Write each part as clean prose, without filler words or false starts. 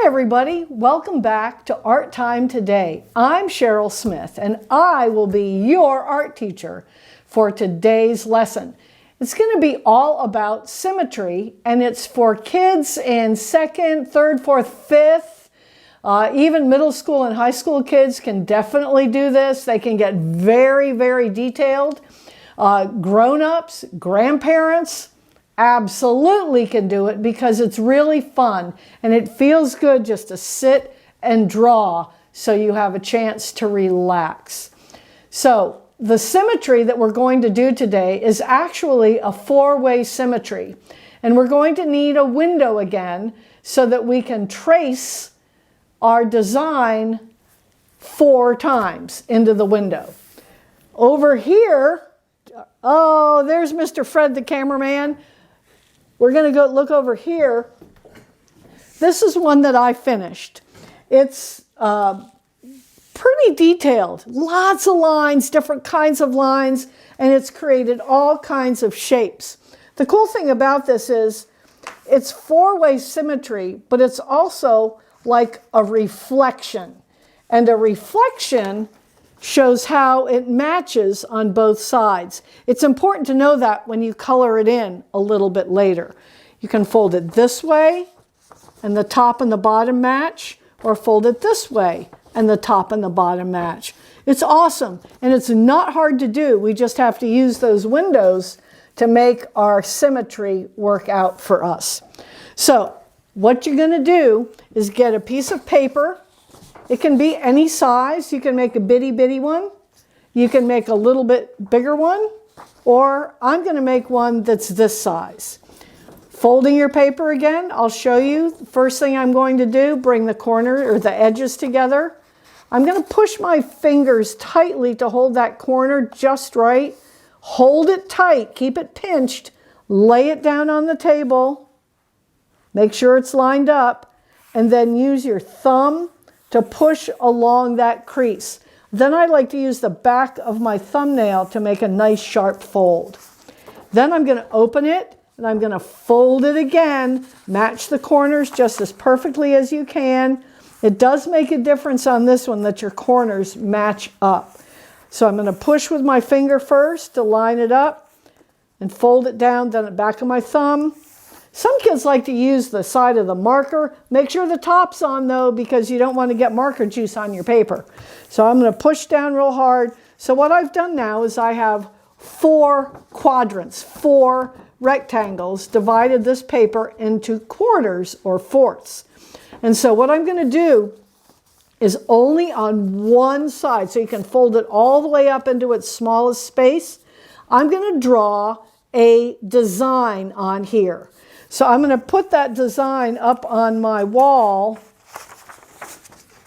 Hi everybody, welcome back to Art Time Today. I'm Cheryl Smith and I will be your art teacher for today's lesson. It's going to be all about symmetry, and it's for kids in second, third, fourth, fifth. Even middle school and high school kids can definitely do this. They can get very, very detailed. Grown-ups, grandparents, absolutely can do it because it's really fun and it feels good just to sit and draw so you have a chance to relax. So the symmetry that we're going to do today is actually a four-way symmetry, and we're going to need a window again so that we can trace our design 4 times into the window. Over here, oh, there's Mr. Fred the cameraman. We're going to go look over here. This is one that I finished. It's pretty detailed. Lots of lines, different kinds of lines, and it's created all kinds of shapes. The cool thing about this is it's four-way symmetry, but it's also like a reflection. And a reflection shows how it matches on both sides. It's important to know that when you color it in a little bit later. You can fold it this way and the top and the bottom match, or fold it this way and the top and the bottom match. It's awesome, and it's not hard to do. We just have to use those windows to make our symmetry work out for us. So what you're going to do is get a piece of paper. It can be any size. You can make a bitty one. You can make a little bit bigger one, or I'm going to make one that's this size. Folding your paper again, I'll show you. First thing I'm going to do, bring the corner or the edges together. I'm going to push my fingers tightly to hold that corner just right. Hold it tight, keep it pinched, lay it down on the table. Make sure it's lined up, and then use your thumb to push along that crease. Then I like to use the back of my thumbnail to make a nice sharp fold. Then I'm going to open it and I'm going to fold it again. Match the corners just as perfectly as you can. It does make a difference on this one that your corners match up. So I'm going to push with my finger first to line it up and fold it down, then the back of my thumb. Some kids like to use the side of the marker. Make sure the top's on though, because you don't want to get marker juice on your paper. So I'm going to push down real hard. So what I've done now is I have 4 quadrants, 4 rectangles, divided this paper into quarters or fourths. And so what I'm going to do is only on one side, so you can fold it all the way up into its smallest space. I'm going to draw a design on here. So I'm going to put that design up on my wall,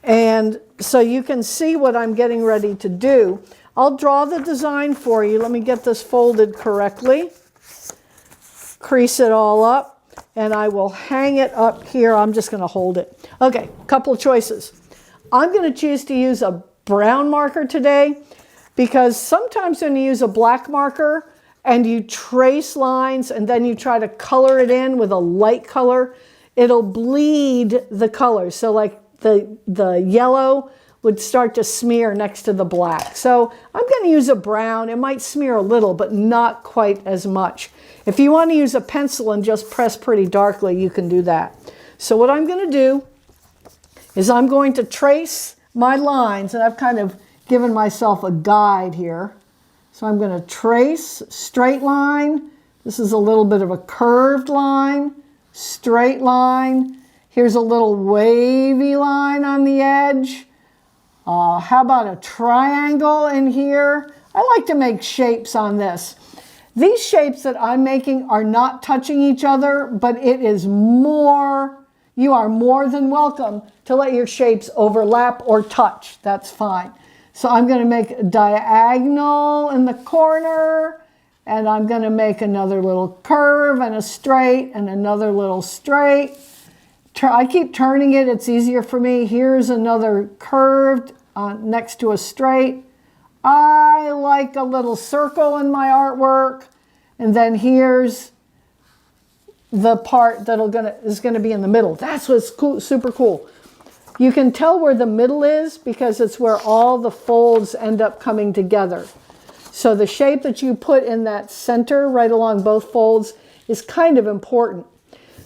and so you can see what I'm getting ready to do. I'll draw the design for you. Let me get this folded correctly. Crease it all up, and I will hang it up here. I'm just going to hold it. Okay, couple of choices. I'm going to choose to use a brown marker today, because sometimes when you use a black marker, and you trace lines and then you try to color it in with a light color, it'll bleed the color. So like the yellow would start to smear next to the black. So I'm going to use a brown. It might smear a little, but not quite as much. If you want to use a pencil and just press pretty darkly, you can do that. So what I'm going to do is I'm going to trace my lines, and I've kind of given myself a guide here. So I'm going to trace straight line. This is a little bit of a curved line, straight line. Here's a little wavy line on the edge. How about a triangle in here? I like to make shapes on this. These shapes that I'm making are not touching each other, but it is more, you are more than welcome to let your shapes overlap or touch. That's fine. So I'm going to make a diagonal in the corner, and I'm going to make another little curve and a straight and another little straight. I keep turning it. It's easier for me. Here's another curved next to a straight. I like a little circle in my artwork. And then here's the part that is going to be in the middle. That's what's cool, super cool. You can tell where the middle is because it's where all the folds end up coming together. So the shape that you put in that center right along both folds is kind of important.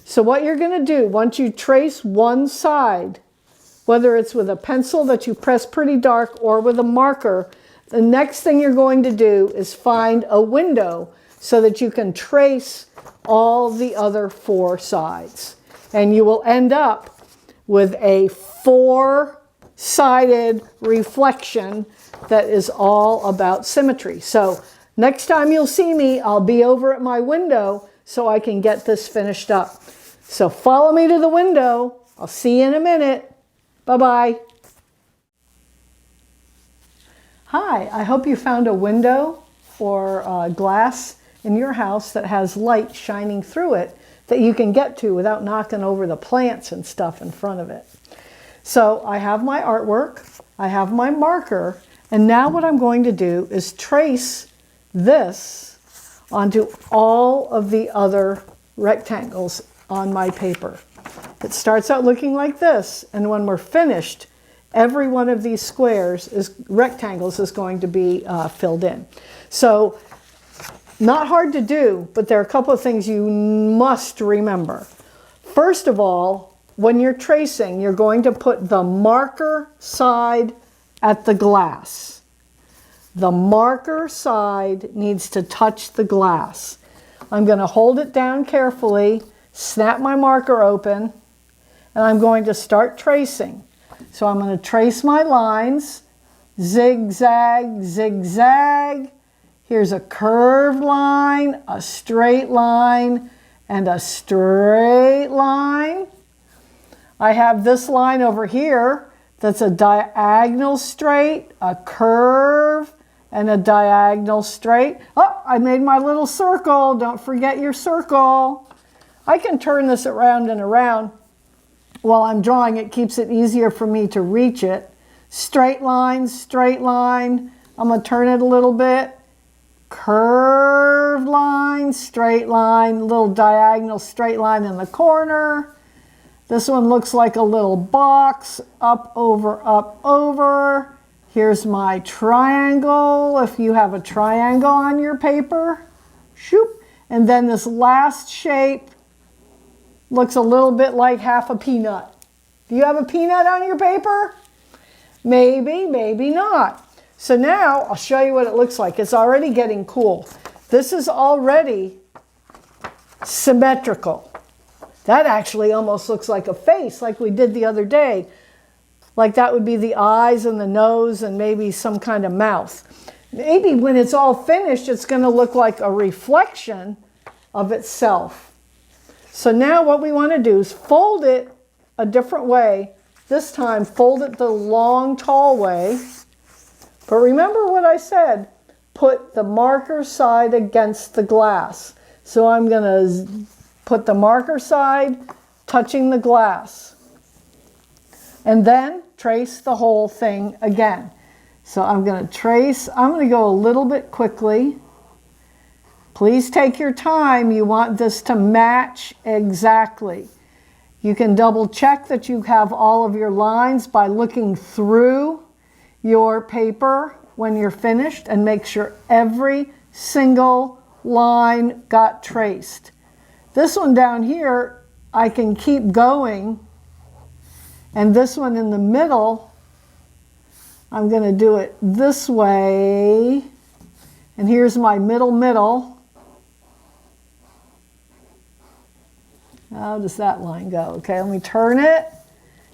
So what you're going to do, once you trace one side, whether it's with a pencil that you press pretty dark or with a marker, the next thing you're going to do is find a window so that you can trace all the other four sides. And you will end up with a four-sided reflection that is all about symmetry. So next time you'll see me, I'll be over at my window so I can get this finished up. So follow me to the window. I'll see you in a minute. Bye-bye. Hi, I hope you found a window or glass in your house that has light shining through it that you can get to without knocking over the plants and stuff in front of it. So I have my artwork, I have my marker, and now what I'm going to do is trace this onto all of the other rectangles on my paper. It starts out looking like this, and when we're finished, every one of these rectangles is going to be filled in. So not hard to do, but there are a couple of things you must remember. First of all, when you're tracing, you're going to put the marker side at the glass. The marker side needs to touch the glass. I'm going to hold it down carefully, snap my marker open, and I'm going to start tracing. So I'm going to trace my lines, zigzag, zigzag. Here's a curved line, a straight line, and a straight line. I have this line over here that's a diagonal straight, a curve, and a diagonal straight. Oh, I made my little circle. Don't forget your circle. I can turn this around and around. While I'm drawing, it keeps it easier for me to reach it. Straight line, straight line. I'm going to turn it a little bit. Curved line, straight line, little diagonal straight line in the corner. This one looks like a little box, up, over. Here's my triangle, if you have a triangle on your paper. Shoop. And then this last shape looks a little bit like half a peanut. Do you have a peanut on your paper? Maybe, maybe not. So now I'll show you what it looks like. It's already getting cool. This is already symmetrical. That actually almost looks like a face, like we did the other day. Like that would be the eyes and the nose and maybe some kind of mouth. Maybe when it's all finished, it's going to look like a reflection of itself. So now what we want to do is fold it a different way. This time, fold it the long, tall way. But remember what I said, put the marker side against the glass. So I'm going to put the marker side touching the glass. And then trace the whole thing again. So I'm going to trace, I'm going to go a little bit quickly. Please take your time. You want this to match exactly. You can double check that you have all of your lines by looking through your paper when you're finished and make sure every single line got traced. This one down here, I can keep going, and this one in the middle, I'm going to do it this way, and here's my middle. How does that line go? Okay, let me turn it,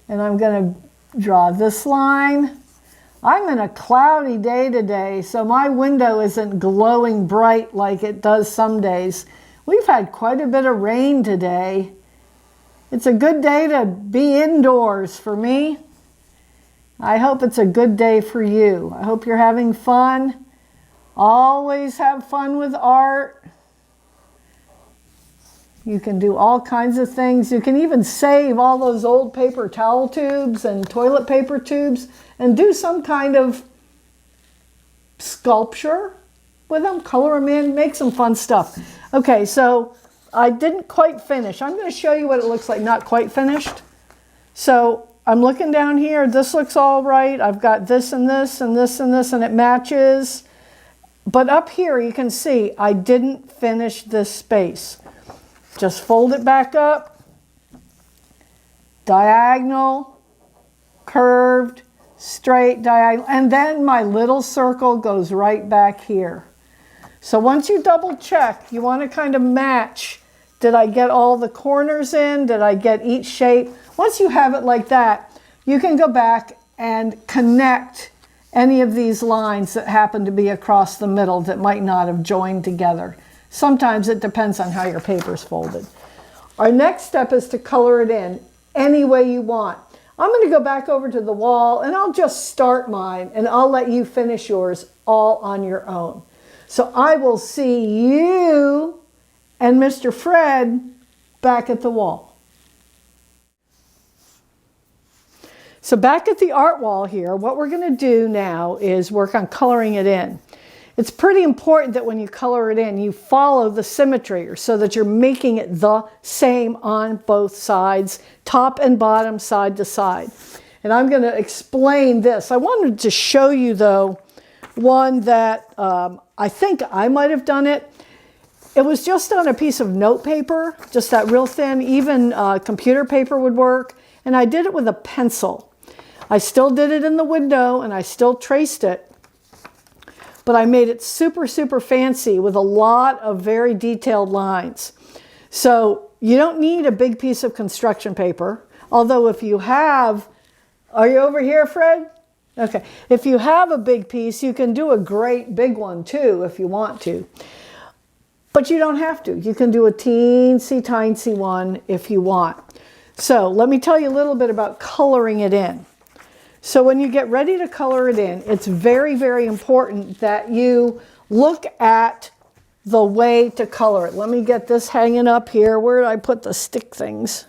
and I'm going to draw this line. I'm in a cloudy day today, so my window isn't glowing bright like it does some days. We've had quite a bit of rain today. It's a good day to be indoors for me. I hope it's a good day for you. I hope you're having fun. Always have fun with art. You can do all kinds of things. You can even save all those old paper towel tubes and toilet paper tubes and do some kind of sculpture with them, color them in, make some fun stuff. Okay, so I didn't quite finish. I'm going to show you what it looks like not quite finished. So I'm looking down here. This looks all right. I've got this and this and this and this, and it matches. But up here you can see I didn't finish this space. Just fold it back up, diagonal, curved, straight, diagonal, and then my little circle goes right back here. So once you double check, you want to kind of match. Did I get all the corners in? Did I get each shape? Once you have it like that, you can go back and connect any of these lines that happen to be across the middle that might not have joined together. Sometimes it depends on how your paper's folded. Our next step is to color it in any way you want. I'm going to go back over to the wall and I'll just start mine and I'll let you finish yours all on your own. So I will see you and Mr. Fred back at the wall. So back at the art wall here, what we're going to do now is work on coloring it in. It's pretty important that when you color it in, you follow the symmetry so that you're making it the same on both sides, top and bottom, side to side. And I'm going to explain this. I wanted to show you, though, one that I think I might have done it. It was just on a piece of note paper, just that real thin, even computer paper would work. And I did it with a pencil. I still did it in the window and I still traced it. But I made it super, super fancy with a lot of very detailed lines. So you don't need a big piece of construction paper. Although if you have, are you over here, Fred? Okay. If you have a big piece, you can do a great big one too if you want to. But you don't have to. You can do a teensy tiny one if you want. So let me tell you a little bit about coloring it in. So when you get ready to color it in, it's very, very important that you look at the way to color it. Let me get this hanging up here. Where did I put the stick things?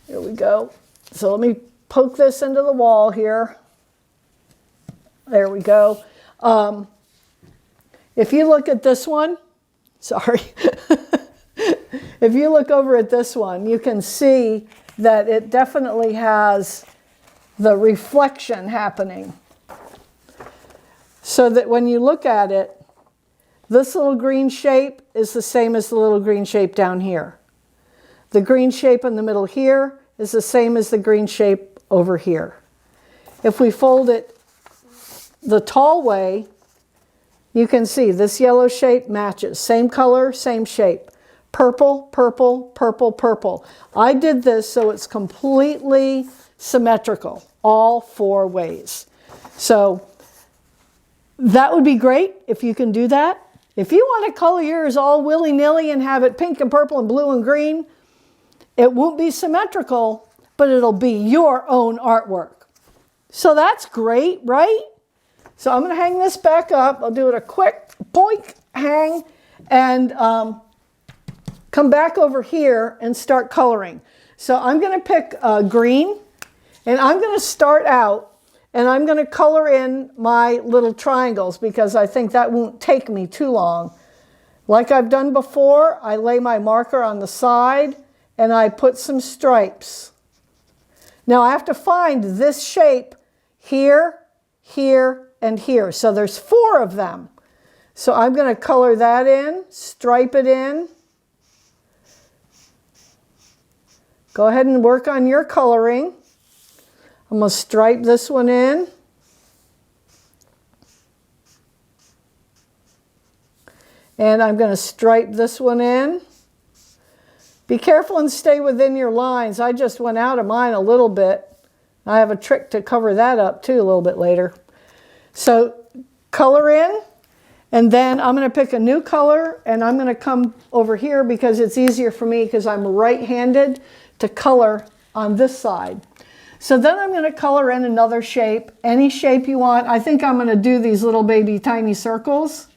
Here we go. So let me poke this into the wall here. There we go. If you look at this one, sorry. If you look over at this one, you can see that it definitely has the reflection happening. So that when you look at it, this little green shape is the same as the little green shape down here. The green shape in the middle here is the same as the green shape over here. If we fold it the tall way, you can see this yellow shape matches. Same color, same shape. Purple, purple, purple, purple. I did this so it's completely symmetrical, all four ways. So that would be great if you can do that. If you want to color yours all willy-nilly and have it pink and purple and blue and green, it won't be symmetrical, but it'll be your own artwork. So that's great, right? So I'm going to hang this back up. I'll do it a quick boink, hang, and come back over here and start coloring. So I'm going to pick green, and I'm going to start out, and I'm going to color in my little triangles because I think that won't take me too long. Like I've done before, I lay my marker on the side, and I put some stripes. Now I have to find this shape here, here, and here. So there's 4 of them. So I'm going to color that in, stripe it in. Go ahead and work on your coloring. I'm going to stripe this one in. And I'm going to stripe this one in. Be careful and stay within your lines. I just went out of mine a little bit. I have a trick to cover that up too a little bit later. So color in, and then I'm going to pick a new color, and I'm going to come over here because it's easier for me because I'm right-handed to color on this side. So then I'm going to color in another shape, any shape you want. I think I'm going to do these little baby tiny circles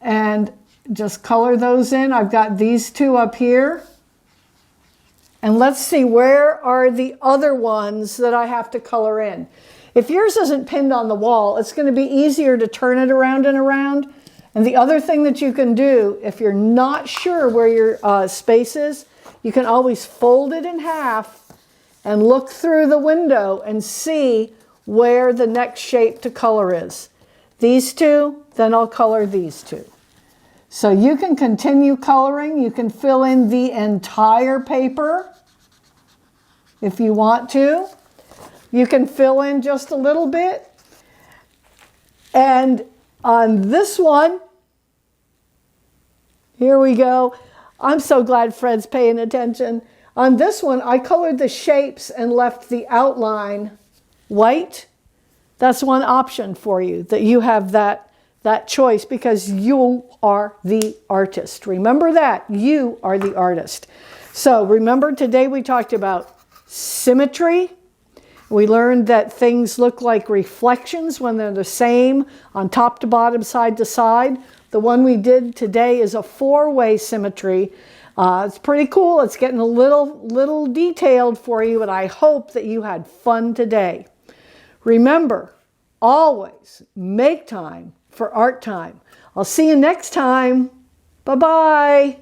and just color those in. I've got these 2 up here. And let's see, where are the other ones that I have to color in? If yours isn't pinned on the wall, it's going to be easier to turn it around and around. And the other thing that you can do, if you're not sure where your space is, you can always fold it in half and look through the window and see where the next shape to color is. These two, then I'll color these two. So you can continue coloring. You can fill in the entire paper if you want to. You can fill in just a little bit. And on this one, here we go. I'm so glad Fred's paying attention. On this one, I colored the shapes and left the outline white. That's one option for you, that you have that choice because you are the artist. Remember that. You are the artist. So remember today we talked about symmetry. We learned that things look like reflections when they're the same on top to bottom, side to side. The one we did today is a 4-way symmetry. It's pretty cool. It's getting a little detailed for you, and I hope that you had fun today. Remember, always make time for art time. I'll see you next time. Bye-bye.